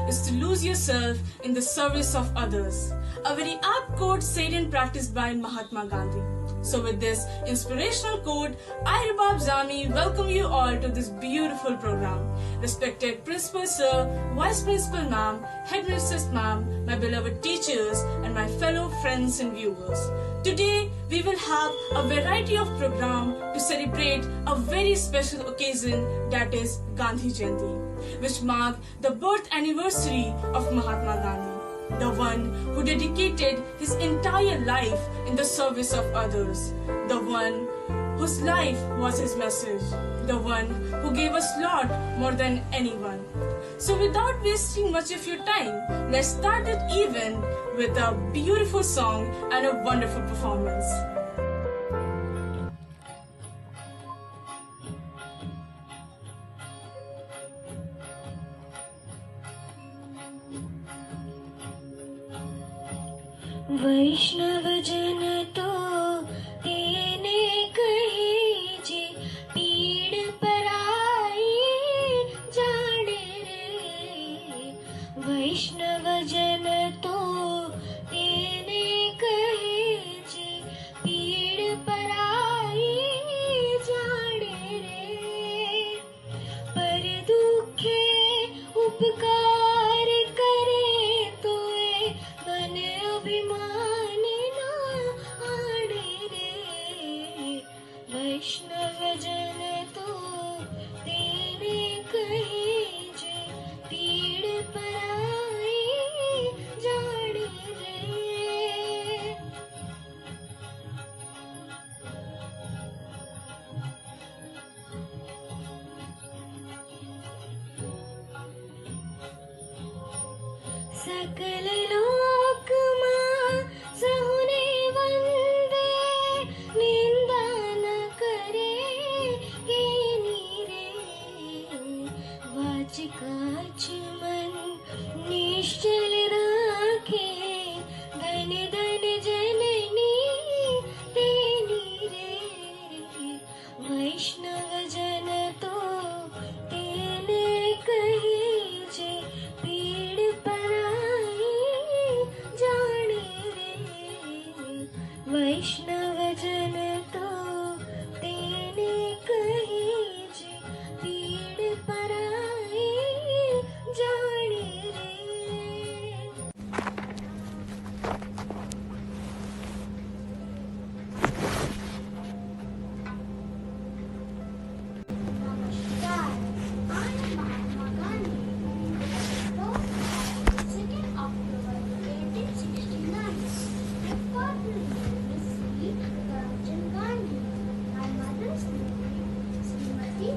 is to lose yourself in the service of others. A very apt quote said and practiced by Mahatma Gandhi. So with this inspirational quote, I, Rabab Zami, welcome you all to this beautiful program. Respected Principal Sir, Vice Principal Ma'am, Headmistress Ma'am, my beloved teachers and my fellow friends and viewers. Today, we will have a variety of program to celebrate a very special occasion, that is Gandhi Jayanti, which marked the birth anniversary of Mahatma Gandhi, the one who dedicated his entire life in the service of others, the one whose life was his message, the one who gave us lot more than anyone. So without wasting much of your time, let's start it even with a beautiful song and a wonderful performance. वैष्णव जन तो तेने कहीजे, पीड़ पराई जाने रे। वैष्णव जन तो तेने कहीजे, पीड़ पराई जाने रे। पर दुखे उपकार करे तोए, मन अभिमान ना आने रे। वैष्णव जन तो तेने कहीजे, पीड़ पराई जाने रे। सकल लोक मां सहुने वंदे, निंदा न करे केनी रे। वाचिकाच मन निश्चल राखे, धन धन जननी तेनी रे। वैष्णव जन तो तेने कहीजे, पीड़ पराई जाने रे। वैष्णव जन तो तेने कहीजे, पीड़ पराई जाने रे। Namaskar, I am Mahatma Gandhi. Born on 2nd October 1869. My father's name is Sri Kanchan Gandhi. My mother's name is Srimati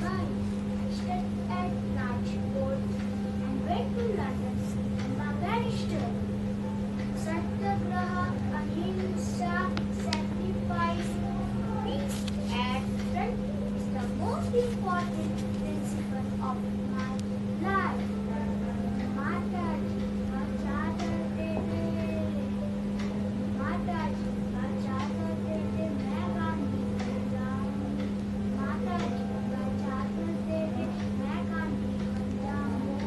Gandhi. I studied at Rajkot and went to London and my barrister. Satyagraha, ahimsa, sacrifice, peace and friendship is the most important principle of my life. Mataji ka chadar de de, Mataji ka chadar de de, main Gandhi ban jaऊं. Mataji ka chadar de de, main Gandhi ban jaऊं.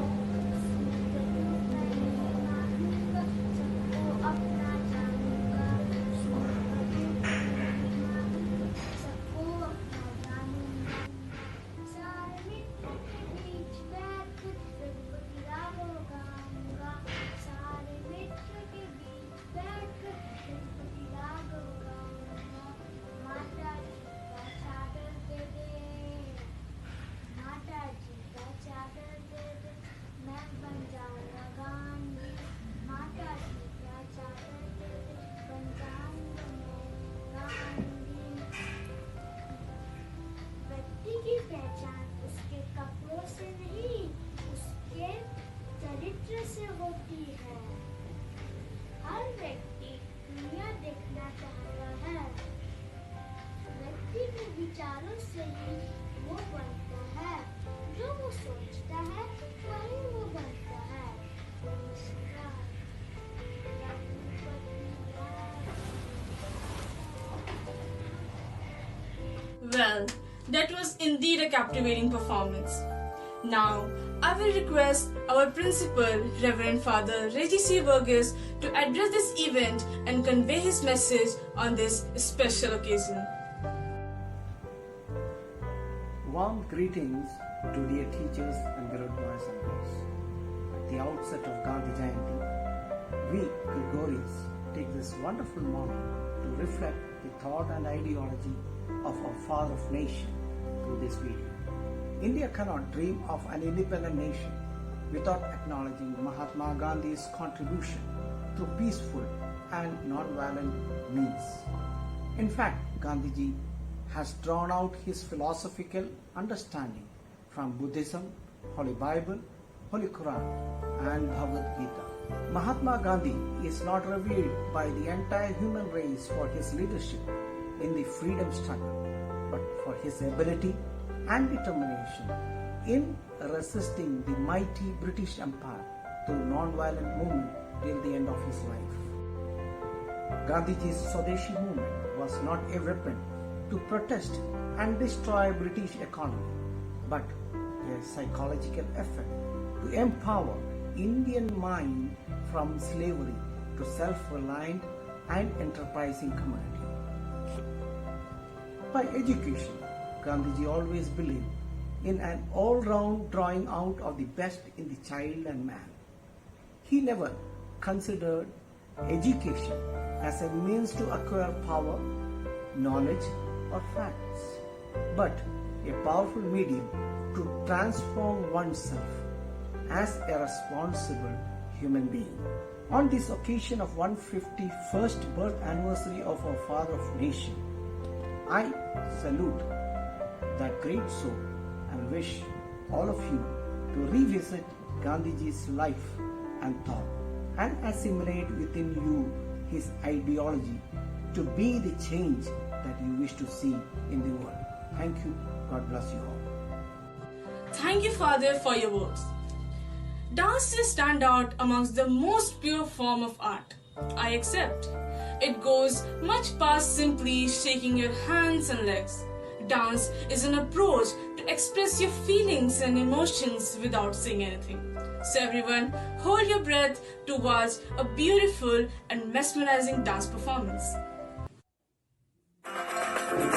सूरत नहीं मानूंगा, सबको अपना जानूंगा. सूरत नहीं मानूंगा, सबको अपना जानूंगा. सारे मित्र के बीच बैठ गणपति राघव गाऊंगा. सारे मित्र के बीच बैठ गणपति राघव गाऊंगा. माता जी का चादर दे दे, माता जी का चादर दे दे, मैं बन जाऊंगा गांधी. माता जी का चादर दे दे, बन जाऊंगा मैं गांधी. व्यक्ति की पहचान उसके कपड़ों से नहीं, उसके चरित्र से होती है. हर व्यक्ति दुनिया देखना चाहता है. व्यक्ति के विचारों से ही वो बनता है. जो वो सोचता है वही वो बनता है. नमस्कार. Well, that was indeed a captivating performance. Now, I will request our principal, Reverend Father Reggie C. Burgess, to address this event and convey his message on this special occasion. Warm greetings to dear teachers and beloved boys and girls. At the outset of Gandhi Jayanti, we Gregorians take this wonderful moment to reflect the thought and ideology of our father of nation through this video. India cannot dream of an independent nation without acknowledging Mahatma Gandhi's contribution through peaceful and non-violent means. In fact, Gandhiji has drawn out his philosophical understanding from Buddhism, Holy Bible, Holy Quran and Bhagavad Gita. Mahatma Gandhi is not revered by the entire human race for his leadership in the freedom struggle, but for his ability and determination in resisting the mighty British Empire through non-violent movement till the end of his life. Gandhiji's Swadeshi movement was not a weapon to protest and destroy British economy, but a psychological effort to empower Indian mind from slavery to self-reliant and enterprising community. By education, Gandhiji always believed in an all-round drawing out of the best in the child and man. He never considered education as a means to acquire power, knowledge or facts, but a powerful medium to transform oneself as a responsible human being. On this occasion of 151st birth anniversary of our Father of Nation, I salute that great soul and wish all of you to revisit Gandhiji's life and thought and assimilate within you his ideology to be the change that you wish to see in the world. Thank you. God bless you all. Thank you, Father, for your words. Dances stand out amongst the most pure form of art. I accept. It goes much past simply shaking your hands and legs. Dance is an approach to express your feelings and emotions without saying anything. So everyone, hold your breath to watch a beautiful and mesmerizing dance performance.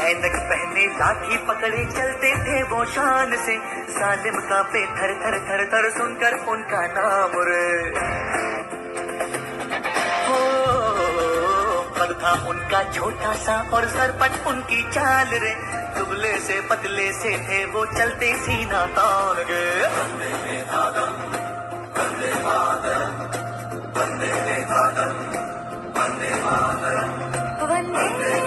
ऐनक पहने लाठी पकड़े चलते थे वो शान से जालिम कांपे थर थर थर थर सुनकर उनका नाम रे हो पग था उनका छोटा सा और सरपट उनकी चाल रे दुबले से पतले से थे वो चलते सीना तान गे वंदे मातरम वंदे मातरम वंदे मातरम वंदे मातरम वंदे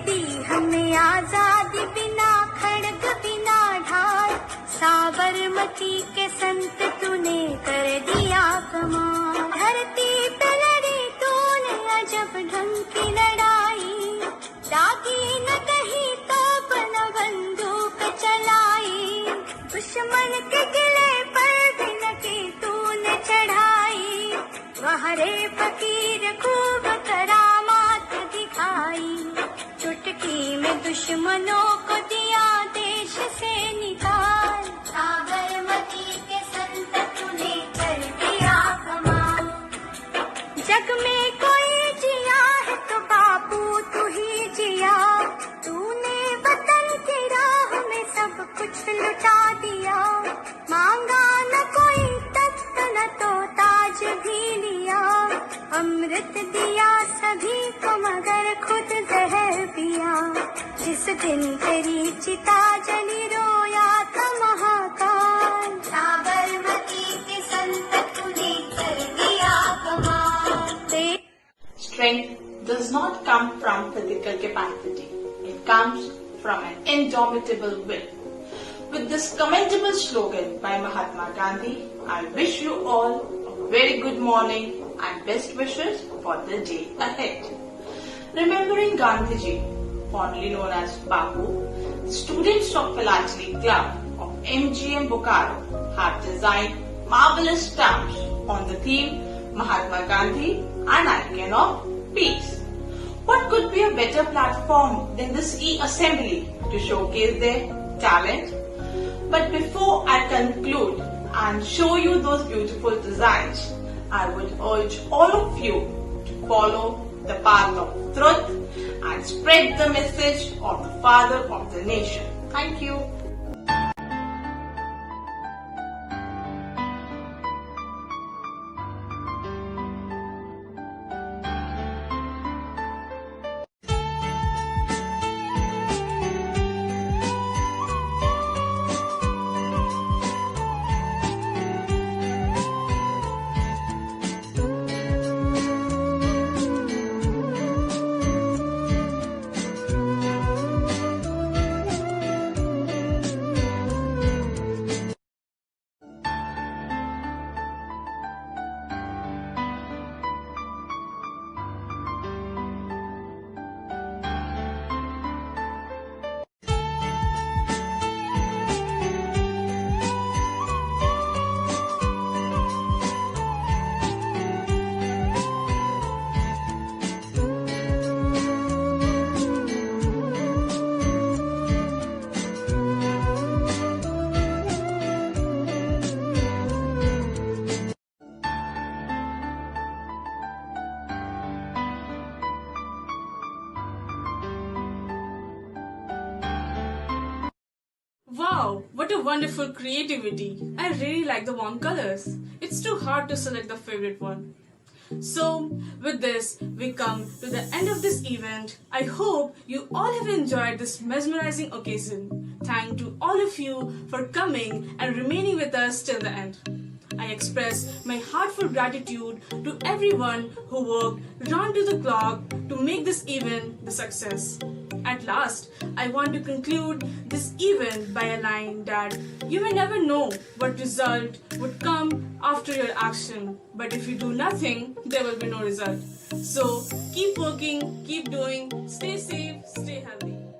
दी हमने आजादी बिना खड़ग बिना ढाल साबरमती के संत तूने कर दिया कमाल धरती पे लड़ी तूने अजब ढंग की लड़ाई दागी न कहीं तो बन बंदूक चलाई दुश्मन के किले पर दिन की तूने चढ़ाई वहरे फकीर खूब करामात दिखाई चुटकी में दुश्मनों को दिया देश से निकाल साबरमती के संत तूने कर दिया कमाल जग में कोई जिया है तो बापू तू ही जिया तूने वतन की राह में सब कुछ लुटा दिया मांगा न कोई तख्त न तो ताज भी लिया अमृत दिया सभी को मगर खुद जहर पिया जिस दिन तेरी चिता जली रोया था महाकाल साबरमती के संत तूने कर दिया कमाल Strength does not come from physical capacity. It comes from an indomitable will. With this commendable slogan by Mahatma Gandhi, I wish you all a very good morning and best wishes for the day ahead. Remembering Gandhiji, fondly known as Bapu, students of Philately Club of MGM Bokaro have designed marvelous stamps on the theme Mahatma Gandhi, an icon of peace. What could be a better platform than this e-assembly to showcase their talent? But before I conclude and show you those beautiful designs, I would urge all of you to follow the path of truth and spread the message of the Father of the nation. Thank you. Wow, what a wonderful creativity. I really like the warm colors. It's too hard to select the favorite one. So, with this, we come to the end of this event. I hope you all have enjoyed this mesmerizing occasion. Thank to all of you for coming and remaining with us till the end. I express my heartfelt gratitude to everyone who worked round to the clock to make this event the success. At last, I want to conclude this event by a line that you may never know what result would come after your action, but if you do nothing, there will be no result. So keep working, keep doing, stay safe, stay healthy.